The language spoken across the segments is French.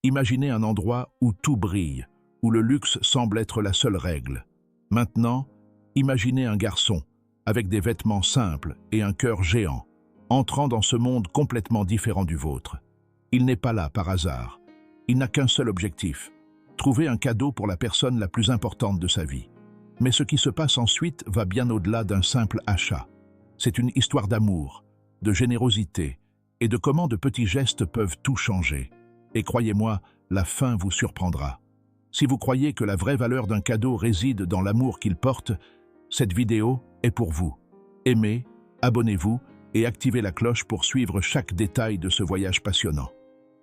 Imaginez un endroit où tout brille, où le luxe semble être la seule règle. Maintenant, imaginez un garçon, avec des vêtements simples et un cœur géant, entrant dans ce monde complètement différent du vôtre. Il n'est pas là par hasard. Il n'a qu'un seul objectif, trouver un cadeau pour la personne la plus importante de sa vie. Mais ce qui se passe ensuite va bien au-delà d'un simple achat. C'est une histoire d'amour, de générosité et de comment de petits gestes peuvent tout changer. Et croyez-moi, la fin vous surprendra. Si vous croyez que la vraie valeur d'un cadeau réside dans l'amour qu'il porte, cette vidéo est pour vous. Aimez, abonnez-vous et activez la cloche pour suivre chaque détail de ce voyage passionnant.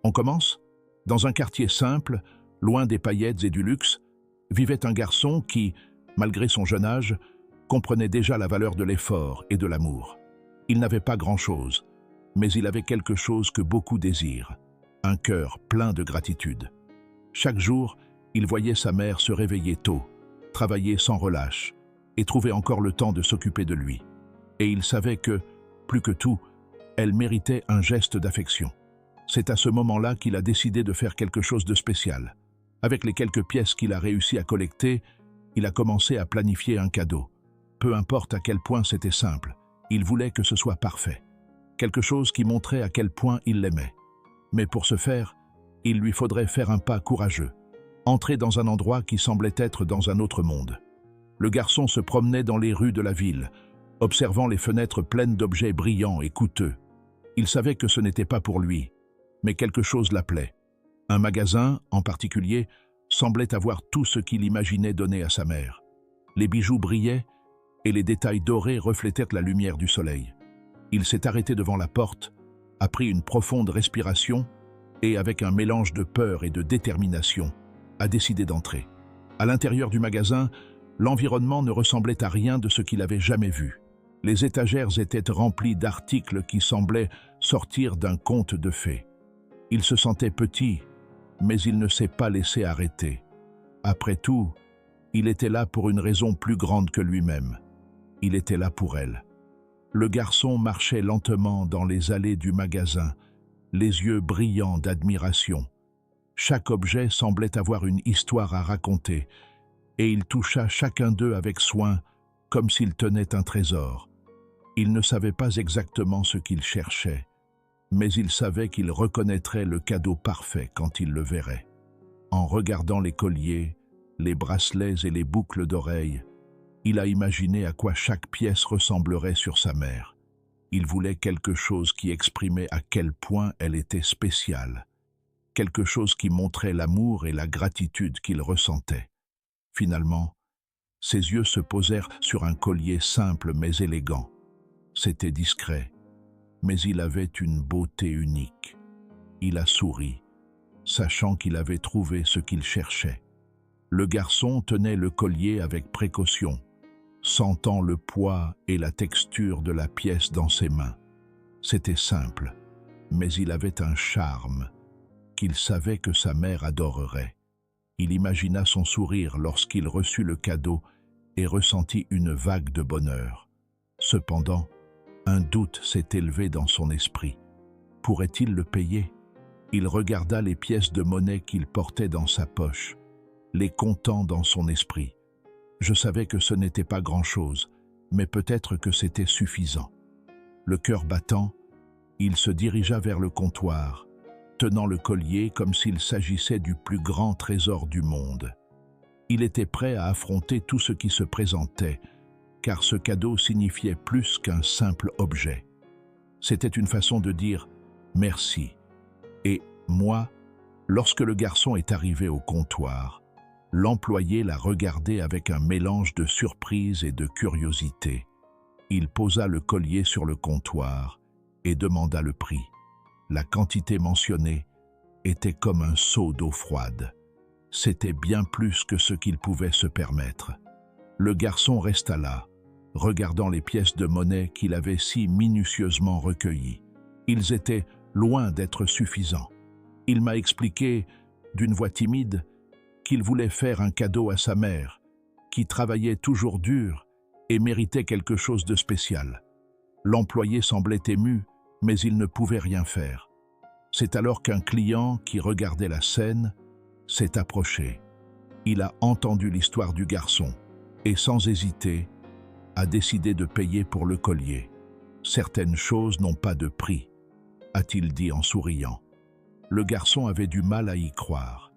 On commence? Dans un quartier simple, loin des paillettes et du luxe, vivait un garçon qui, malgré son jeune âge, comprenait déjà la valeur de l'effort et de l'amour. Il n'avait pas grand-chose, mais il avait quelque chose que beaucoup désirent, un cœur plein de gratitude. Chaque jour, il voyait sa mère se réveiller tôt, travailler sans relâche, et trouver encore le temps de s'occuper de lui. Et il savait que, plus que tout, elle méritait un geste d'affection. C'est à ce moment-là qu'il a décidé de faire quelque chose de spécial. Avec les quelques pièces qu'il a réussi à collecter, il a commencé à planifier un cadeau. Peu importe à quel point c'était simple, il voulait que ce soit parfait. Quelque chose qui montrait à quel point il l'aimait. Mais pour ce faire, il lui faudrait faire un pas courageux, entrer dans un endroit qui semblait être dans un autre monde. Le garçon se promenait dans les rues de la ville, observant les fenêtres pleines d'objets brillants et coûteux. Il savait que ce n'était pas pour lui, mais quelque chose l'appelait. Un magasin, en particulier, semblait avoir tout ce qu'il imaginait donner à sa mère. Les bijoux brillaient et les détails dorés reflétaient la lumière du soleil. Il s'est arrêté devant la porte, a pris une profonde respiration et, avec un mélange de peur et de détermination, a décidé d'entrer. À l'intérieur du magasin, l'environnement ne ressemblait à rien de ce qu'il avait jamais vu. Les étagères étaient remplies d'articles qui semblaient sortir d'un conte de fées. Il se sentait petit, mais il ne s'est pas laissé arrêter. Après tout, il était là pour une raison plus grande que lui-même. Il était là pour elle. Le garçon marchait lentement dans les allées du magasin, les yeux brillants d'admiration. Chaque objet semblait avoir une histoire à raconter, et il toucha chacun d'eux avec soin, comme s'il tenait un trésor. Il ne savait pas exactement ce qu'il cherchait, mais il savait qu'il reconnaîtrait le cadeau parfait quand il le verrait. En regardant les colliers, les bracelets et les boucles d'oreilles, il a imaginé à quoi chaque pièce ressemblerait sur sa mère. Il voulait quelque chose qui exprimait à quel point elle était spéciale, quelque chose qui montrait l'amour et la gratitude qu'il ressentait. Finalement, ses yeux se posèrent sur un collier simple mais élégant. C'était discret, mais il avait une beauté unique. Il a souri, sachant qu'il avait trouvé ce qu'il cherchait. Le garçon tenait le collier avec précaution, sentant le poids et la texture de la pièce dans ses mains. C'était simple, mais il avait un charme qu'il savait que sa mère adorerait. Il imagina son sourire lorsqu'il reçut le cadeau et ressentit une vague de bonheur. Cependant, un doute s'est élevé dans son esprit. Pourrait-il le payer? Il regarda les pièces de monnaie qu'il portait dans sa poche, les comptant dans son esprit. Je savais que ce n'était pas grand-chose, mais peut-être que c'était suffisant. Le cœur battant, il se dirigea vers le comptoir, tenant le collier comme s'il s'agissait du plus grand trésor du monde. Il était prêt à affronter tout ce qui se présentait, car ce cadeau signifiait plus qu'un simple objet. C'était une façon de dire « merci ». Et moi, lorsque le garçon est arrivé au comptoir, l'employé l'a regardé avec un mélange de surprise et de curiosité. Il posa le collier sur le comptoir et demanda le prix. La quantité mentionnée était comme un seau d'eau froide. C'était bien plus que ce qu'il pouvait se permettre. Le garçon resta là, regardant les pièces de monnaie qu'il avait si minutieusement recueillies. Ils étaient loin d'être suffisants. Il m'a expliqué, d'une voix timide, qu'il voulait faire un cadeau à sa mère, qui travaillait toujours dur et méritait quelque chose de spécial. L'employé semblait ému, mais il ne pouvait rien faire. C'est alors qu'un client qui regardait la scène s'est approché. Il a entendu l'histoire du garçon et sans hésiter, a décidé de payer pour le collier. Certaines choses n'ont pas de prix, a-t-il dit en souriant. Le garçon avait du mal à y croire.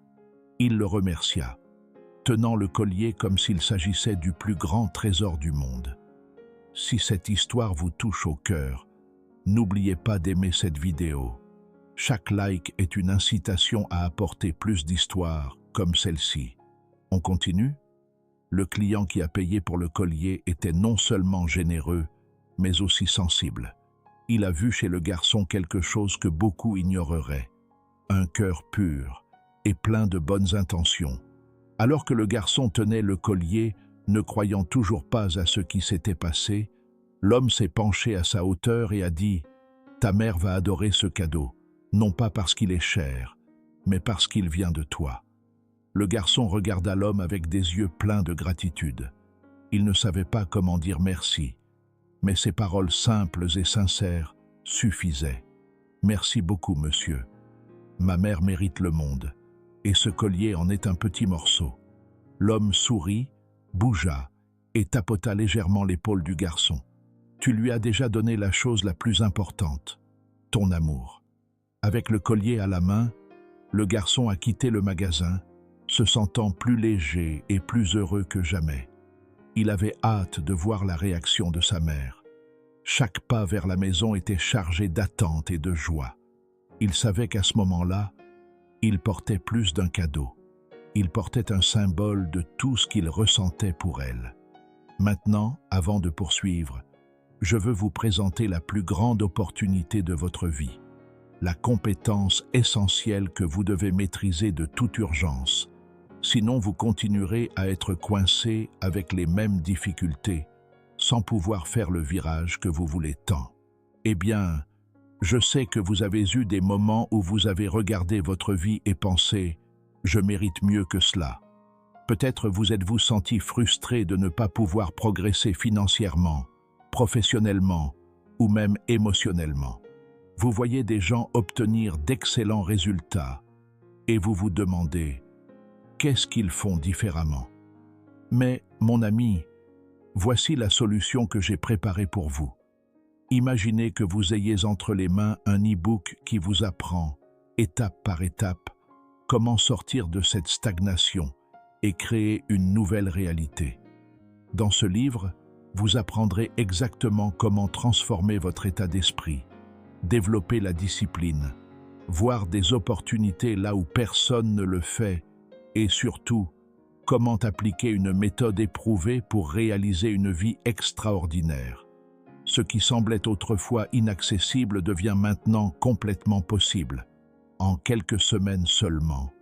Il le remercia, tenant le collier comme s'il s'agissait du plus grand trésor du monde. Si cette histoire vous touche au cœur, n'oubliez pas d'aimer cette vidéo. Chaque like est une incitation à apporter plus d'histoires comme celle-ci. On continue? Le client qui a payé pour le collier était non seulement généreux, mais aussi sensible. Il a vu chez le garçon quelque chose que beaucoup ignoreraient, un cœur pur et plein de bonnes intentions. Alors que le garçon tenait le collier, ne croyant toujours pas à ce qui s'était passé, l'homme s'est penché à sa hauteur et a dit « Ta mère va adorer ce cadeau, non pas parce qu'il est cher, mais parce qu'il vient de toi. » Le garçon regarda l'homme avec des yeux pleins de gratitude. Il ne savait pas comment dire merci, mais ses paroles simples et sincères suffisaient. « Merci beaucoup, monsieur. Ma mère mérite le monde, et ce collier en est un petit morceau. » L'homme sourit, bougea et tapota légèrement l'épaule du garçon. « Tu lui as déjà donné la chose la plus importante, ton amour. » Avec le collier à la main, le garçon a quitté le magasin, se sentant plus léger et plus heureux que jamais. Il avait hâte de voir la réaction de sa mère. Chaque pas vers la maison était chargé d'attente et de joie. Il savait qu'à ce moment-là, il portait plus d'un cadeau. Il portait un symbole de tout ce qu'il ressentait pour elle. Maintenant, avant de poursuivre, je veux vous présenter la plus grande opportunité de votre vie, la compétence essentielle que vous devez maîtriser de toute urgence. Sinon, vous continuerez à être coincé avec les mêmes difficultés, sans pouvoir faire le virage que vous voulez tant. Eh bien, je sais que vous avez eu des moments où vous avez regardé votre vie et pensé « je mérite mieux que cela ». Peut-être vous êtes-vous senti frustré de ne pas pouvoir progresser financièrement, professionnellement ou même émotionnellement. Vous voyez des gens obtenir d'excellents résultats et vous vous demandez « qu'est-ce qu'ils font différemment ?» Mais, mon ami, voici la solution que j'ai préparée pour vous. Imaginez que vous ayez entre les mains un e-book qui vous apprend, étape par étape, comment sortir de cette stagnation et créer une nouvelle réalité. Dans ce livre, vous apprendrez exactement comment transformer votre état d'esprit, développer la discipline, voir des opportunités là où personne ne le fait et surtout, comment appliquer une méthode éprouvée pour réaliser une vie extraordinaire. Ce qui semblait autrefois inaccessible devient maintenant complètement possible. En quelques semaines seulement,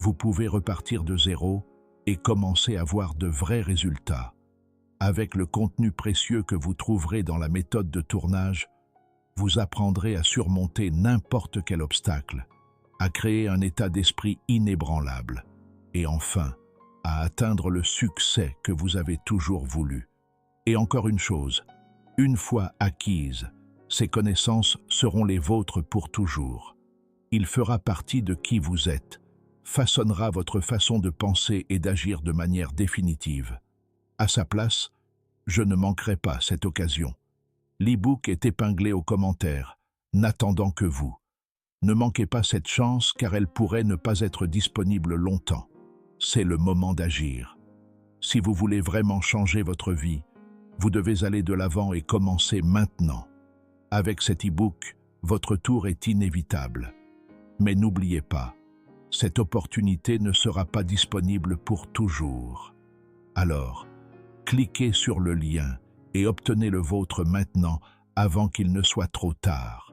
vous pouvez repartir de zéro et commencer à voir de vrais résultats. Avec le contenu précieux que vous trouverez dans la méthode de tournage, vous apprendrez à surmonter n'importe quel obstacle, à créer un état d'esprit inébranlable et enfin, à atteindre le succès que vous avez toujours voulu. Et encore une chose, une fois acquises, ces connaissances seront les vôtres pour toujours. Il fera partie de qui vous êtes, façonnera votre façon de penser et d'agir de manière définitive. À sa place, je ne manquerai pas cette occasion. L'e-book est épinglé aux commentaires, n'attendant que vous. Ne manquez pas cette chance car elle pourrait ne pas être disponible longtemps. C'est le moment d'agir. Si vous voulez vraiment changer votre vie, vous devez aller de l'avant et commencer maintenant. Avec cet e-book, votre tour est inévitable. Mais n'oubliez pas, cette opportunité ne sera pas disponible pour toujours. Alors, cliquez sur le lien et obtenez le vôtre maintenant avant qu'il ne soit trop tard.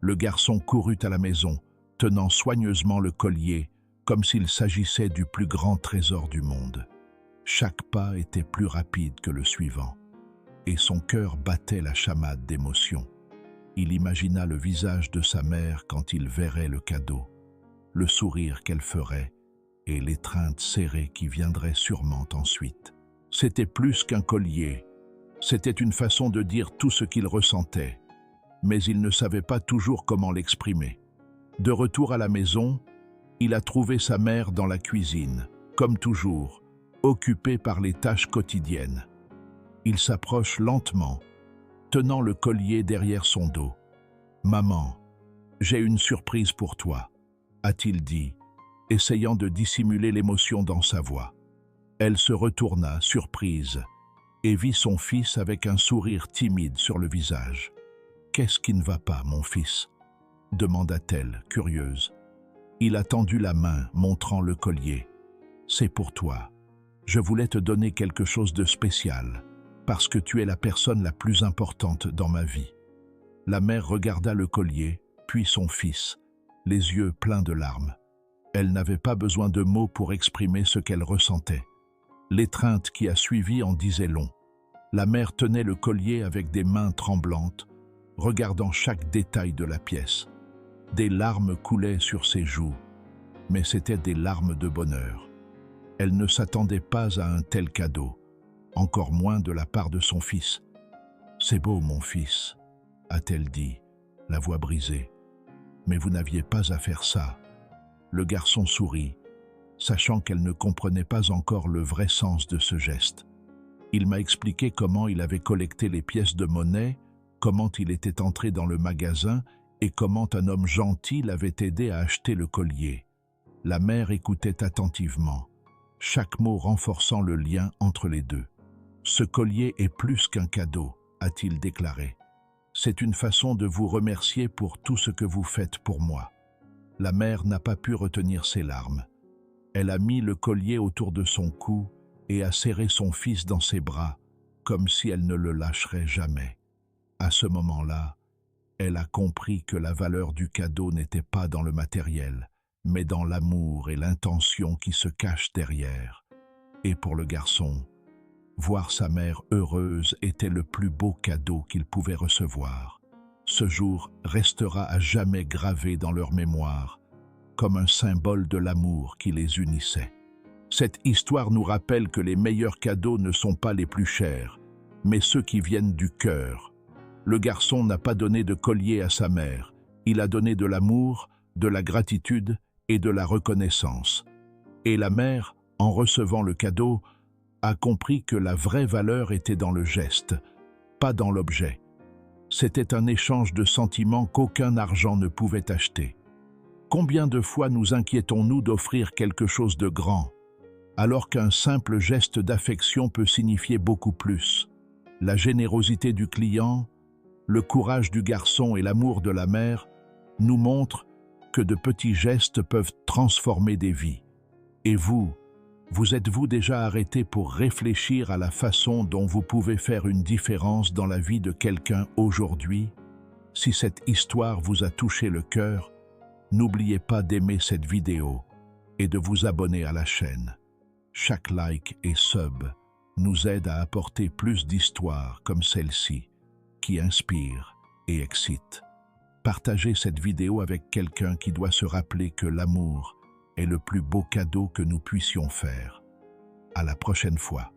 Le garçon courut à la maison, tenant soigneusement le collier, comme s'il s'agissait du plus grand trésor du monde. Chaque pas était plus rapide que le suivant, et son cœur battait la chamade d'émotion. Il imagina le visage de sa mère quand il verrait le cadeau, le sourire qu'elle ferait et l'étreinte serrée qui viendrait sûrement ensuite. C'était plus qu'un collier, c'était une façon de dire tout ce qu'il ressentait, mais il ne savait pas toujours comment l'exprimer. De retour à la maison, il a trouvé sa mère dans la cuisine, comme toujours, occupée par les tâches quotidiennes. Il s'approche lentement, tenant le collier derrière son dos. « Maman, j'ai une surprise pour toi », a-t-il dit, essayant de dissimuler l'émotion dans sa voix. Elle se retourna, surprise, et vit son fils avec un sourire timide sur le visage. « Qu'est-ce qui ne va pas, mon fils ?» demanda-t-elle, curieuse. Il a tendu la main, montrant le collier. « C'est pour toi. Je voulais te donner quelque chose de spécial, parce que tu es la personne la plus importante dans ma vie. » La mère regarda le collier, puis son fils, les yeux pleins de larmes. Elle n'avait pas besoin de mots pour exprimer ce qu'elle ressentait. L'étreinte qui a suivi en disait long. La mère tenait le collier avec des mains tremblantes, regardant chaque détail de la pièce. Des larmes coulaient sur ses joues, mais c'étaient des larmes de bonheur. Elle ne s'attendait pas à un tel cadeau, encore moins de la part de son fils. « C'est beau, mon fils », a-t-elle dit, la voix brisée. « Mais vous n'aviez pas à faire ça. » Le garçon sourit, sachant qu'elle ne comprenait pas encore le vrai sens de ce geste. Il m'a expliqué comment il avait collecté les pièces de monnaie, comment il était entré dans le magasin et comment un homme gentil l'avait aidé à acheter le collier. La mère écoutait attentivement, chaque mot renforçant le lien entre les deux. « Ce collier est plus qu'un cadeau », a-t-il déclaré. « C'est une façon de vous remercier pour tout ce que vous faites pour moi. » La mère n'a pas pu retenir ses larmes. Elle a mis le collier autour de son cou et a serré son fils dans ses bras, comme si elle ne le lâcherait jamais. À ce moment-là, elle a compris que la valeur du cadeau n'était pas dans le matériel, mais dans l'amour et l'intention qui se cachent derrière. Et pour le garçon, voir sa mère heureuse était le plus beau cadeau qu'il pouvait recevoir. Ce jour restera à jamais gravé dans leur mémoire, comme un symbole de l'amour qui les unissait. Cette histoire nous rappelle que les meilleurs cadeaux ne sont pas les plus chers, mais ceux qui viennent du cœur. Le garçon n'a pas donné de collier à sa mère, il a donné de l'amour, de la gratitude et de la reconnaissance. Et la mère, en recevant le cadeau, a compris que la vraie valeur était dans le geste, pas dans l'objet. C'était un échange de sentiments qu'aucun argent ne pouvait acheter. Combien de fois nous inquiétons-nous d'offrir quelque chose de grand, alors qu'un simple geste d'affection peut signifier beaucoup plus? La générosité du client, le courage du garçon et l'amour de la mère nous montrent que de petits gestes peuvent transformer des vies. Et vous êtes-vous déjà arrêté pour réfléchir à la façon dont vous pouvez faire une différence dans la vie de quelqu'un aujourd'hui? Si cette histoire vous a touché le cœur, n'oubliez pas d'aimer cette vidéo et de vous abonner à la chaîne. Chaque like et sub nous aide à apporter plus d'histoires comme celle-ci, qui inspirent et excitent. Partagez cette vidéo avec quelqu'un qui doit se rappeler que l'amour est le plus beau cadeau que nous puissions faire. À la prochaine fois.